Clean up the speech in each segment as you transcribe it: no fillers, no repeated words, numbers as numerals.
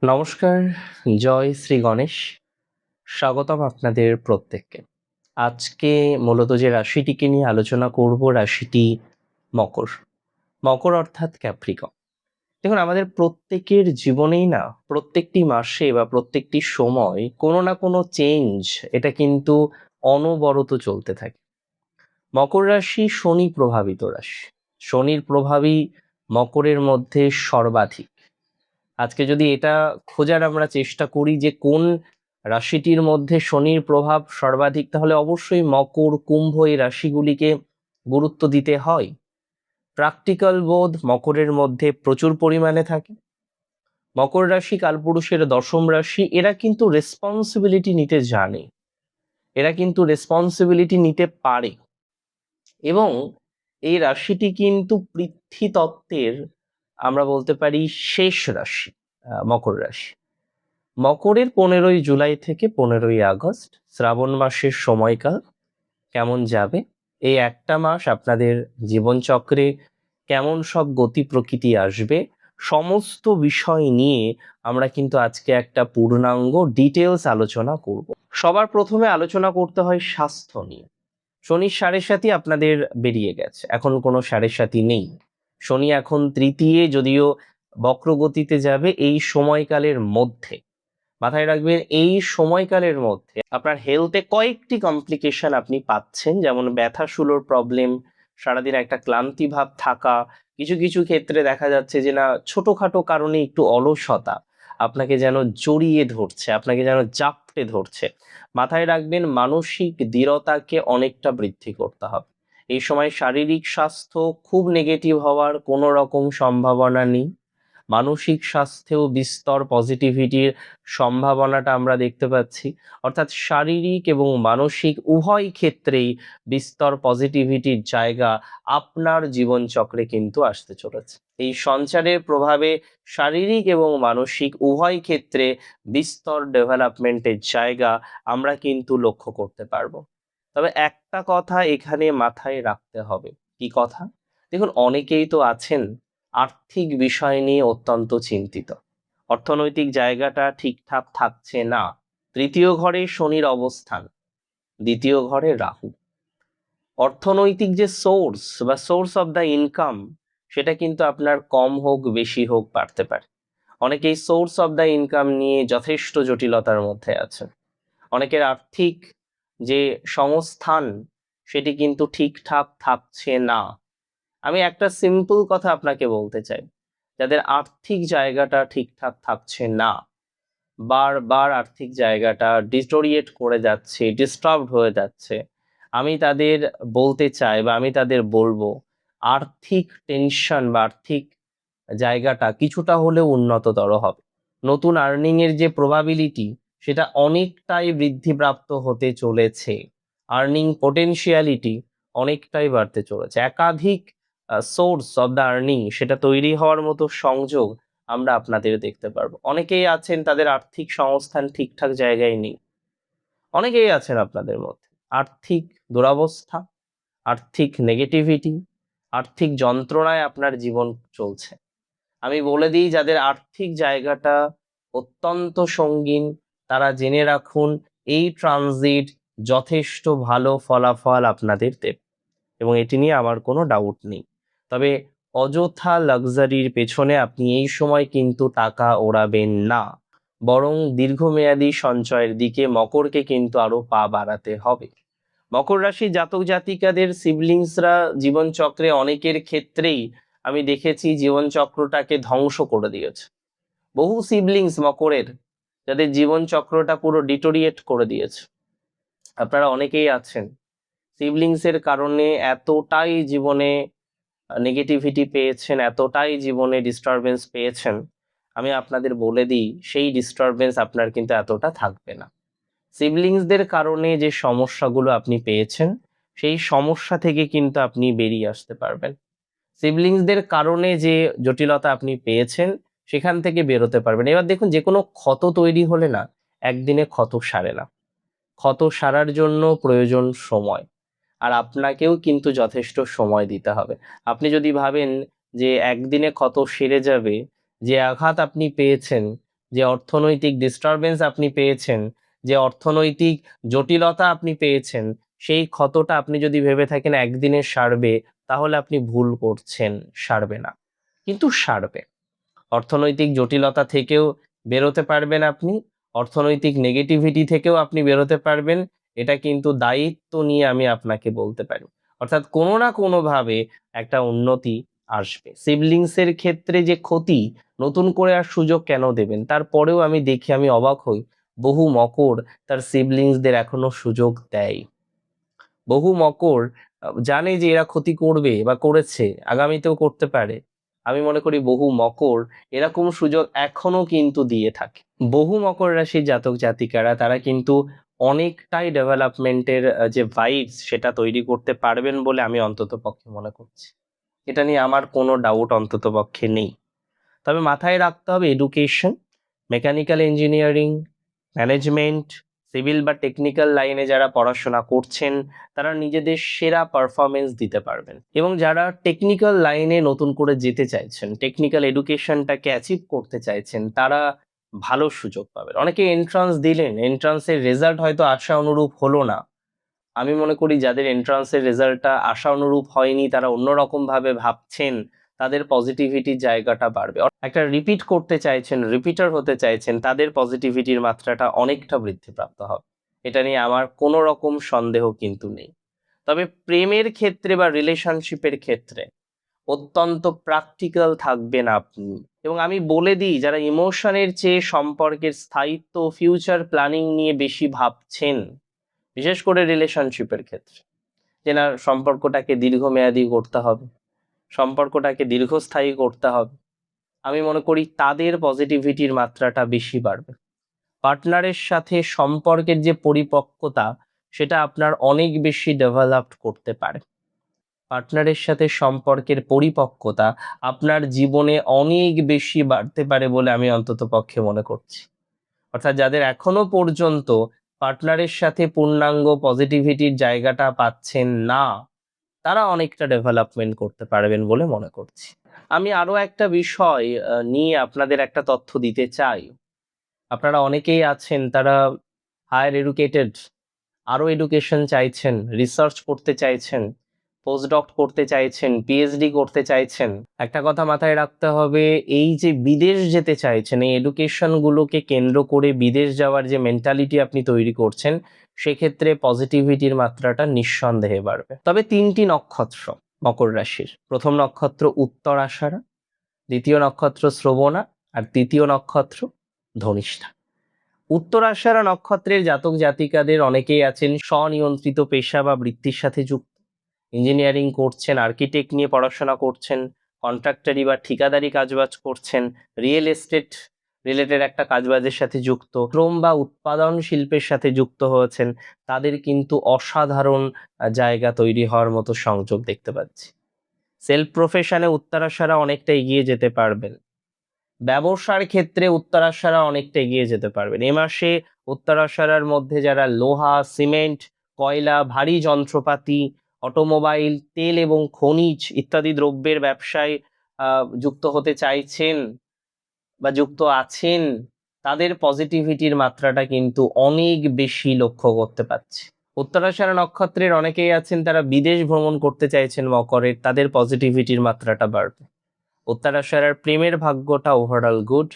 নমস্কার, জয় শ্রী গণেশ। স্বাগতম আপনাদের প্রত্যেককে। আজকে মূলত যে রাশিটিকে নিয়ে আলোচনা করব, রাশিটি মকর। মকর অর্থাৎ ক্যাপ্রিকন। দেখুন, আমাদের প্রত্যেকের জীবনেই না প্রত্যেকটি মাসে বা প্রত্যেকটি সময় কোনো না কোনো চেঞ্জ এটা কিন্তু অনবরত চলতে থাকে। মকর রাশি শনি প্রভাবিত রাশি। শনির প্রভাবই মকরের মধ্যে সর্বাধিক। আজকে যদি এটা খোঁজার আমরা চেষ্টা করি যে কোন রাশিটির মধ্যে শনির প্রভাব সর্বাধিক, তাহলে অবশ্যই মকর, কুম্ভ এই রাশিগুলিকে গুরুত্ব দিতে হয়। প্র্যাকটিক্যাল বোধ মকরের মধ্যে প্রচুর পরিমাণে থাকে। মকর রাশি কালপুরুষের দশম রাশি। এরা কিন্তু রেসপন্সিবিলিটি নিতে জানে, এরা কিন্তু রেসপন্সিবিলিটি নিতে পারে, এবং এই রাশিটি কিন্তু পৃথ্বী তত্ত্বের আমরা বলতে পারি শেষ রাশি, মকর রাশি। মকরের 15ই জুলাই থেকে 15ই আগস্ট শ্রাবণ মাসের সময়কাল কেমন যাবে, এই একটা মাস আপনাদের জীবনচক্রে কেমন সব গতি প্রকৃতি আসবে, সমস্ত বিষয় নিয়ে আমরা কিন্তু আজকে একটা পূর্ণাঙ্গ ডিটেলস আলোচনা করব। সবার প্রথমে আলোচনা করতে হয় স্বাস্থ্য নিয়ে। শনির সাড়ে সাথী আপনাদের বেরিয়ে গেছে, এখন কোনো সাড়ে সাথী নেই। শনি এখন তৃতীয়, যদিও বক্রগতিতে যাবে এই সময়কালের মধ্যে। মাথায় রাখবেন, এই সময়কালের মধ্যে আপনার হেলথে কয়েকটি কমপ্লিকেশন আপনি পাচ্ছেন, যেমন ব্যথাশুলোর প্রবলেম, সারাদিন একটা ক্লান্তি ভাব থাকা, কিছু কিছু ক্ষেত্রে দেখা যাচ্ছে যে না ছোটখাটো কারণে একটু অলসতা আপনাকে যেন জড়িয়ে ধরছে, আপনাকে যেন জাপটে ধরছে। মাথায় রাখবেন, মানসিক দৃঢ়তাকে অনেকটা বৃদ্ধি করতে হবে। এই সময় শারীরিক স্বাস্থ্য খুব নেগেটিভ হওয়ার কোনো রকম সম্ভাবনা নেই। মানসিক স্বাস্থ্যেও বিস্তর পজিটিভিটির সম্ভাবনাটা আমরা দেখতে পাচ্ছি। অর্থাৎ শারীরিক এবং মানসিক উভয় ক্ষেত্রেই বিস্তর পজিটিভিটির জায়গা আপনার জীবনচক্রে কিন্তু আসতে চলেছে। এই সঞ্চারের প্রভাবে শারীরিক এবং মানসিক উভয় ক্ষেত্রে বিস্তর ডেভেলপমেন্টের জায়গা আমরা কিন্তু লক্ষ্য করতে পারবো। তবে একটা কথা এখানে মাথায় রাখতে হবে। কি কথা? দেখুন, অনেকেই তো আছেন আর্থিক বিষয় নিয়ে অত্যন্ত চিন্তিত। অর্থনৈতিক জায়গাটা ঠিকঠাক থাকছে না। তৃতীয় ঘরে শনির অবস্থান, দ্বিতীয় ঘরে রাহু। অর্থনৈতিক যে সোর্স বা সোর্স অফ দ্য ইনকাম, সেটা কিন্তু আপনার কম হোক বেশি হোক বাড়তে পারে। অনেকেই সোর্স অফ দ্য ইনকাম নিয়ে যথেষ্ট জটিলতার মধ্যে আছেন। অনেকের আর্থিক যে সংস্থান সেটি কিন্তু ঠিকঠাক থাকছে না। আমি একটা সিম্পল কথা আপনাকে বলতে চাই, যাদের আর্থিক জায়গাটা ঠিকঠাক থাকছে না, বারবার আর্থিক জায়গাটা ডিটোরিয়েট করে যাচ্ছে, ডিস্টার্বড হয়ে যাচ্ছে, আমি তাদের বলতে চাই বা আমি তাদের বলবো, আর্থিক টেনশন বা আর্থিক জায়গাটা কিছুটা হলেও উন্নততর হবে। নতুন আর্নিং এর যে প্রবাবিলিটি সেটা অনেকটাই বৃদ্ধিপ্রাপ্ত হতে চলেছে। আর্নিং পোটেনশিয়ালিটি অনেকটাই বাড়তে চলেছে। একাধিক সোর্স অফ দ্য আর্নিং সেটা তৈরি হওয়ার মতো সংযোগ আমরা আপনাদের দেখতে পারবো। অনেকেই আছেন তাদের আর্থিক সংস্থান ঠিকঠাক জায়গায় নেই। অনেকেই আছেন আপনাদের মধ্যে আর্থিক দুরবস্থা, আর্থিক নেগেটিভিটি, আর্থিক যন্ত্রণায় আপনার জীবন চলছে। আমি বলে দিই, যাদের আর্থিক জায়গাটা অত্যন্ত সঙ্গীন তারা জেনে রাখুন, এই ট্রানজিট যথেষ্ট ভালো ফলাফল আপনাদের দেবে, এবং এটি নিয়ে আমার কোনো ডাউট নেই। তবে অযথা লাক্সারির পেছনে আপনি এই সময় কিন্তু টাকা ওড়াবেন না, বরং দীর্ঘমেয়াদী সঞ্চয়ের দিকে মকরকে কিন্তু আরো পা বাড়াতে হবে। মকর রাশি জাতক জাতিকাদের সিবলিংসরা জীবনচক্রে অনেকের ক্ষেত্রেই আমি দেখেছি জীবনচক্রটাকে ধ্বংস করে দিয়েছে। বহু সিবলিংস মকরের, যাদের জীবনচক্রটা পুরো ডিটোরিয়েট করে দিয়েছে। আপনারা অনেকেই আছেন সিবলিংস এর কারণে এতটাই জীবনে নেগেটিভিটি পেয়েছেন, এতটাই জীবনে ডিস্টারবেন্স পেয়েছেন, আমি আপনাদের বলে দিই সেই ডিস্টারবেন্স আপনার কিন্তু এতটা থাকবে না। সিবলিংসদের কারণে যে সমস্যাগুলো আপনি পেয়েছেন সেই সমস্যা থেকে কিন্তু আপনি বেরিয়ে আসতে পারবেন। সিবলিংসদের কারণে যে জটিলতা আপনি পেয়েছেন সেখান থেকে বেরোতে পারবেন। এবার দেখুন, যে কোনো ক্ষত তৈরি হলে না একদিনে ক্ষত সারে না। ক্ষত সারার জন্য প্রয়োজন সময়, আর আপনাকেও কিন্তু যথেষ্ট সময় দিতে হবে। আপনি যদি ভাবেন যে একদিনে ক্ষত সেরে যাবে, যে আঘাত আপনি পেয়েছেন, যে অর্থনৈতিক ডিস্টারবেন্স আপনি পেয়েছেন, যে অর্থনৈতিক জটিলতা আপনি পেয়েছেন, সেই ক্ষতটা আপনি যদি ভেবে থাকেন একদিনে সারবে, তাহলে আপনি ভুল করছেন, সারবে না। কিন্তু সারবে। অর্থনৈতিক জটিলতা থেকেও বেরোতে পারবেন আপনি, অর্থনৈতিক নেগেটিভিটি থেকেও আপনি বেরোতে পারবেন। এটা কিন্তু দায়িত্ব নিয়ে আমি আপনাকে বলতে পারি। অর্থাৎ কোনো না কোনোভাবে একটা উন্নতি আসবে। সিবলিংসের ক্ষেত্রে যে ক্ষতি, নতুন করে আর সুযোগ কেন দেবেন? তারপরেও আমি দেখি, আমি অবাক হই, বহু মকর তার সিবলিংসদের এখনো সুযোগ দেয়। বহু মকর জানে যে এরা ক্ষতি করবে বা করেছে, আগামীতেও করতে পারে। আমি মনে করি বহু মকর এরকম সুযোগ এখনো কিন্তু দিয়ে থাকে। বহু মকর রাশির জাতক জাতিকারা তারা কিন্তু অনেকটাই ডেভেলপমেন্টের যে ভাইবস সেটা তৈরি করতে পারবেন বলে আমি অন্তত পক্ষে মনে করছি। এটা নিয়ে আমার কোনো ডাউট অন্তত পক্ষে নেই। তবে মাথায় রাখতে হবে education, mechanical engineering, management, civil বা টেকনিক্যাল লাইনে যারা পড়াশোনা করছেন তারা নিজেদের সেরা পারফরমেন্স দিতে পারবেন, এবং যারা টেকনিক্যাল লাইনে নতুন করে যেতে চাইছেন, টেকনিক্যাল এডুকেশনটাকে অ্যাচিভ করতে চাইছেন, তারা ভালো সুযোগ পাবেন। অনেকে এন্ট্রান্স দিলেন, এন্ট্রান্সের রেজাল্ট হয়তো আশা অনুরূপ হলো না। আমি মনে করি যাদের এন্ট্রান্সের রেজাল্টটা আশা অনুরূপ হয়নি, তারা অন্যরকম ভাবে ভাবছেন, তাদের পজিটিভিটির জায়গাটা বাড়বে। একটা রিপিট করতে চাইছেন, রিপিটার হতে চাইছেন, তাদের পজিটিভিটির মাত্রাটা অনেকটা বৃদ্ধিপ্রাপ্ত হবে। এটা নিয়ে আমার কোনো রকম সন্দেহ কিন্তু নেই। তবে প্রেমের ক্ষেত্রে বা রিলেশনশিপের ক্ষেত্রে অত্যন্ত প্র্যাকটিক্যাল থাকবেন আপনি। এবং আমি বলে দিই, যারা ইমোশনের চেয়ে সম্পর্কের স্থায়িত্ব, ফিউচার প্ল্যানিং নিয়ে বেশি ভাবছেন, বিশেষ করে রিলেশনশিপের ক্ষেত্রে, যে না সম্পর্কটাকে দীর্ঘমেয়াদী করতে হবে, সম্পর্কটাকে দীর্ঘস্থায়ী করতে হবে, আমি মনে করি তাদের পজিটিভিটির মাত্রাটা বেশি বাড়বে। পার্টনারের সাথে সম্পর্কের যে পরিপক্কতা সেটা আপনার অনেক বেশি ডেভেলপড করতে পারে। পার্টনারের সাথে সম্পর্কের পরিপক্কতা আপনার জীবনে অনেক বেশি বাড়তে পারে বলে আমি অন্তত পক্ষে মনে করছি। অর্থাৎ যাদের এখনো পর্যন্ত পার্টনারের সাথে পূর্ণাঙ্গ পজিটিভিটির জায়গাটা পাচ্ছেন না, তারা অনেকটা ডেভেলপমেন্ট করতে পারবেন বলে মনে করছি। আমি আরো একটা বিষয় নিয়ে আপনাদের একটা তথ্য দিতে চাই। আপনারা অনেকেই আছেন তারা হায়ার এডুকেটেড, আরো এডুকেশন চাইছেন, রিসার্চ করতে চাইছেন, পোস্টডক করতে চাইছেন, পিএইচডি করতে চাইছেন। একটা কথা মাথায় রাখতে হবে, এই যে বিদেশ যেতে চাইছেন, এই এডুকেশন গুলোকে কেন্দ্র করে বিদেশ যাওয়ার যে মেন্টালিটি আপনি তৈরি করছেন, সেক্ষেত্রে পজিটিভিটির মাত্রাটা নিঃসন্দেহে বাড়বে। তবে 3টি নক্ষত্র মকর রাশির, প্রথম নক্ষত্র উত্তরাষাঢ়া, দ্বিতীয় নক্ষত্র শ্রবণা, আর তৃতীয় নক্ষত্র ধনিষ্ঠা। উত্তরাষাঢ়া নক্ষত্রের জাতক জাতিকাদের অনেকেই আছেন স্বনিয়ন্ত্রিত পেশা বা বৃত্তির সাথে যুক্ত। ইঞ্জিনিয়ারিং করছেন, আর্কিটেক্ট নিয়ে পড়াশোনা করছেন, কন্ট্রাক্টরি বা ঠিকাদারি কাজবাজ করছেন, রিয়েল এস্টেট রিলেটেড একটা কাজবাজের সাথে যুক্ত, শ্রম বা উৎপাদন শিল্পের সাথে যুক্ত হয়েছেন, তাদের কিন্তু অসাধারণ জায়গা তৈরি হওয়ার মতো সংযোগ দেখতে পাচ্ছি। সেলফ প্রফেশনে উত্তরাষাঢ়া অনেকটা এগিয়ে যেতে পারবেন। ব্যবসার ক্ষেত্রে উত্তরাষাঢ়া অনেকটা এগিয়ে যেতে পারবেন। এ মাসে উত্তরাষাঢ়ার মধ্যে যারা লোহা, সিমেন্ট, কয়লা, ভারী যন্ত্রপাতি, অটোমোবাইল, তেল এবং খনিজ ইত্যাদি দ্রব্যের ব্যবসায় যুক্ত হতে চাইছেন বা যুক্ত আছেন, তাদের পজিটিভিটির মাত্রাটা কিন্তু অনেক বেশি লক্ষ্য করতে পারছি। উত্তরাষাঢ়া নক্ষত্রের অনেকেই আছেন তারা বিদেশ ভ্রমণ করতে চাইছেন মকরের, তাদের পজিটিভিটির মাত্রাটা বাড়বে। উত্তরাষাঢ়ার প্রেমের ভাগ্যটা ওভারঅল গুড।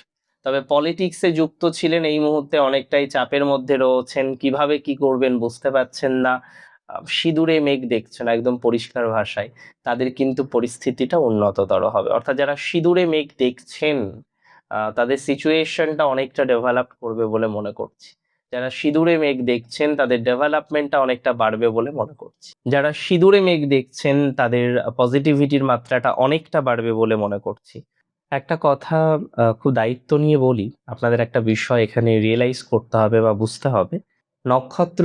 তবে পলিটিক্সে যুক্ত ছিলেন, এই মুহূর্তে অনেকটাই চাপের মধ্যে রয়েছেন, কিভাবে কি করবেন বুঝতে পারছেন না, সিঁদুরে মেঘ দেখছেন একদম পরিষ্কার ভাষায়, তাদের কিন্তু পরিস্থিতিটা উন্নততর হবে। অর্থাৎ যারা সিঁদুরে মেঘ দেখছেন তাদের সিচুয়েশনটা অনেকটা ডেভেলপ করবে বলে মনে করছি। যারা সিঁদুরে মেঘ দেখছেন তাদের ডেভেলপমেন্টটা অনেকটা বাড়বে বলে মনে করছি। যারা সিঁদুরে মেঘ দেখছেন তাদের পজিটিভিটির মাত্রাটা অনেকটা বাড়বে বলে মনে করছি। একটা কথা খুব দায়িত্ব নিয়ে বলি, আপনাদের একটা বিষয় এখানে রিয়েলাইজ করতে হবে বা বুঝতে হবে। নক্ষত্র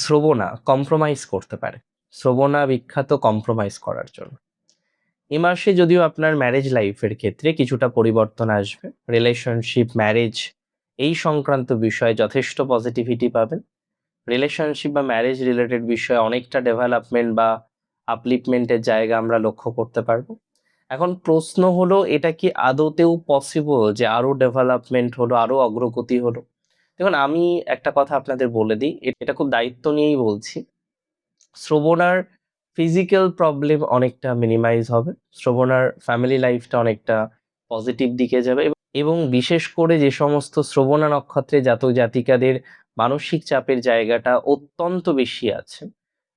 শ্রবণা কম্প্রোমাইজ করতে পারে। শ্রবণা বিখ্যাত কম্প্রোমাইজ করার জন্য। এ মাসে যদিও আপনার ম্যারেজ লাইফের ক্ষেত্রে কিছুটা পরিবর্তন আসবে, রিলেশনশিপ, ম্যারেজ এই সংক্রান্ত বিষয়ে যথেষ্ট পজিটিভিটি পাবেন। রিলেশনশিপ বা ম্যারেজ রিলেটেড বিষয়ে অনেকটা ডেভেলপমেন্ট বা আপলিফমেন্টের জায়গা আমরা লক্ষ্য করতে পারবো। এখন প্রশ্ন হলো, এটা কি আদতেও পসিবল যে আরো ডেভেলপমেন্ট হলো, আরো অগ্রগতি হলো? দেখুন, আমি একটা কথা আপনাদের বলে দিই, এটা খুব দায়িত্ব নিয়েই বলছি। শ্রবণার ফিজিক্যাল প্রবলেম অনেকটা মিনিমাইজ হবে, শ্রবণার ফ্যামিলি লাইফটা অনেকটা পজিটিভ দিকে যাবে, এবং বিশেষ করে যে সমস্ত শ্রবণা নক্ষত্রে জাতক জাতিকাদের মানসিক চাপের জায়গাটা অত্যন্ত বেশি আছে,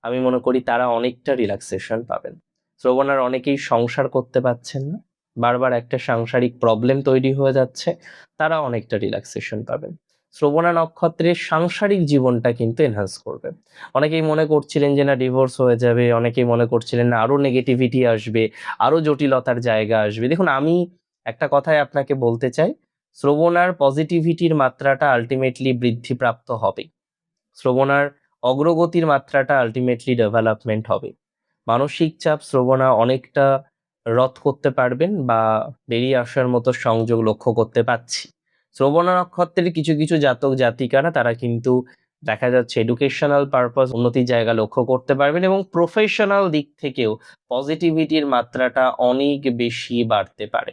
আমি মনে করি তারা অনেকটা রিল্যাক্সেশন পাবেন। শ্রবণার অনেকেই সংসার করতে পারছেন না, বারবার একটা সাংসারিক প্রবলেম তৈরি হয়ে যাচ্ছে, তারা অনেকটা রিল্যাক্সেশন পাবেন। শ্রবণা নক্ষত্রের সাংসারিক জীবনটা কিন্তু এনহান্স করবে। অনেকেই মনে করছিলেন যে না ডিভোর্স হয়ে যাবে, অনেকেই মনে করছিলেন না আরো নেগেটিভিটি আসবে, আরো জটিলতার জায়গা আসবে। দেখুন, আমি একটা কথাই আপনাকে বলতে চাই, শ্রবণার পজিটিভিটির মাত্রাটা আলটিমেটলি বৃদ্ধিপ্রাপ্ত হবে, শ্রবণার অগ্রগতির মাত্রাটা আলটিমেটলি ডেভেলপমেন্ট হবে। মানসিক চাপ শ্রবণা অনেকটা রদ করতে পারবেন, বা বেরিয়ে আসার মতো সংযোগ লক্ষ্য করতে পাচ্ছি। শ্রবণা নক্ষত্রের কিছু কিছু জাতক জাতিকারা তারা কিন্তু দেখা যাচ্ছে এডুকেশনাল পারপাস উন্নতির জায়গা লক্ষ্য করতে পারবেন, এবং প্রফেশনাল দিক থেকেও পজিটিভিটির মাত্রাটা অনেক বেশি বাড়তে পারে।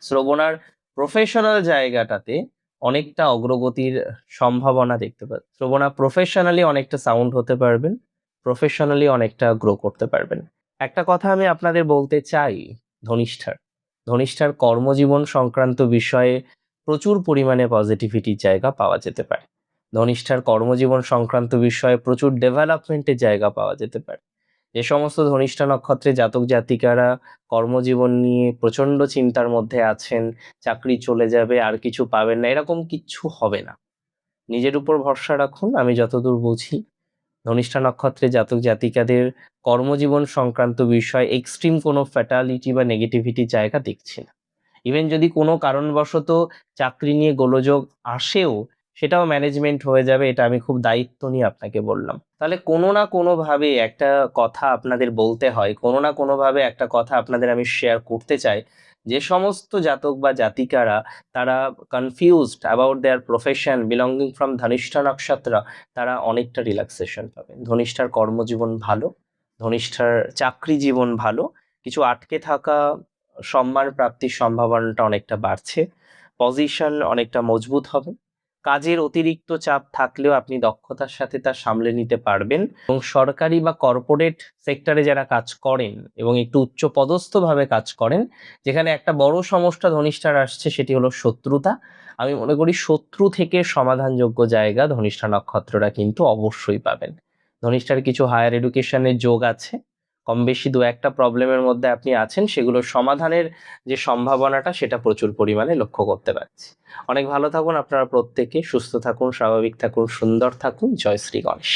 শ্রবণার প্রফেশনাল জায়গাটাতে অনেকটা অগ্রগতির সম্ভাবনা দেখতে পাচ্ছি। শ্রবণা প্রফেশনালি অনেকটা সাউন্ড হতে পারবেন, প্রফেশনালি অনেকটা গ্রো করতে পারবেন। একটা কথা আমি আপনাদের বলতে চাই, ধনিষ্ঠার কর্মজীবন সংক্রান্ত বিষয়ে প্রচুর পরিমাণে পজিটিভিটির জায়গা পাওয়া যেতে পারে। ধনিষ্ঠার কর্মজীবন সংক্রান্ত বিষয়ে প্রচুর ডেভেলপমেন্টের জায়গা পাওয়া যেতে পারে। যে সমস্ত ধনিষ্ঠা নক্ষত্রে জাতক জাতিকারা কর্মজীবন নিয়ে প্রচন্ড চিন্তার মধ্যে আছেন, চাকরি চলে যাবে, আর কিছু পাবেন না, এরকম কিচ্ছু হবে না। নিজের উপর ভরসা রাখুন। আমি যতদূর বুঝি, ধনিষ্ঠা নক্ষত্রে জাতক জাতিকাদের কর্মজীবন সংক্রান্ত বিষয় এক্সট্রিম কোনো ফ্যাটালিটি বা নেগেটিভিটি জায়গা দেখছি না। ইভেন যদি কোনো কারণবশত চাকরি নিয়ে গোলযোগ আসেও, সেটাও ম্যানেজমেন্ট হয়ে যাবে, এটা আমি খুব দায়িত্ব নিয়ে আপনাকে বললাম। তাহলে কোনো না কোনোভাবে একটা কথা আপনাদের বলতে হয়, কোনো না কোনোভাবে একটা কথা আপনাদের আমি শেয়ার করতে চাই। যে সমস্ত জাতক বা জাতিকারা তারা confused about their profession belonging from Dhanishtha নক্ষত্র, তারা অনেকটা রিল্যাক্সেশন পাবেন। ধনিষ্ঠার কর্মজীবন ভালো, ধনিষ্ঠার চাকরি জীবন ভালো, কিছু আটকে থাকা সম্মান প্রাপ্তির সম্ভাবনাটা অনেকটা বাড়ছে, পজিশন অনেকটা মজবুত হবে, কাজের অতিরিক্ত চাপ থাকলেও আপনি দক্ষতার সাথে তা সামলে নিতে পারবেন, এবং সরকারি বা কর্পোরেট সেক্টরে যারা কাজ করেন এবং একটু উচ্চ পদস্থভাবে কাজ করেন, যেখানে একটা বড় সমস্যা ধনিষ্ঠার আসছে সেটি হলো শত্রুতা, আমি মনে করি শত্রু থেকে সমাধানযোগ্য জায়গা ধনিষ্ঠা নক্ষত্ররা কিন্তু অবশ্যই পাবেন। ধনিষ্ঠার কিছু হায়ার এডুকেশনের যোগ আছে, কম বেশি দু একটা প্রবলেমের মধ্যে আপনি আছেন, সেগুলোর সমাধানের যে সম্ভাবনাটা সেটা প্রচুর পরিমাণে লক্ষ্য করতে পারছি। অনেক ভালো থাকুন আপনারা প্রত্যেকে, সুস্থ থাকুন, স্বাভাবিক থাকুন, সুন্দর থাকুন। জয় শ্রী গণেশ।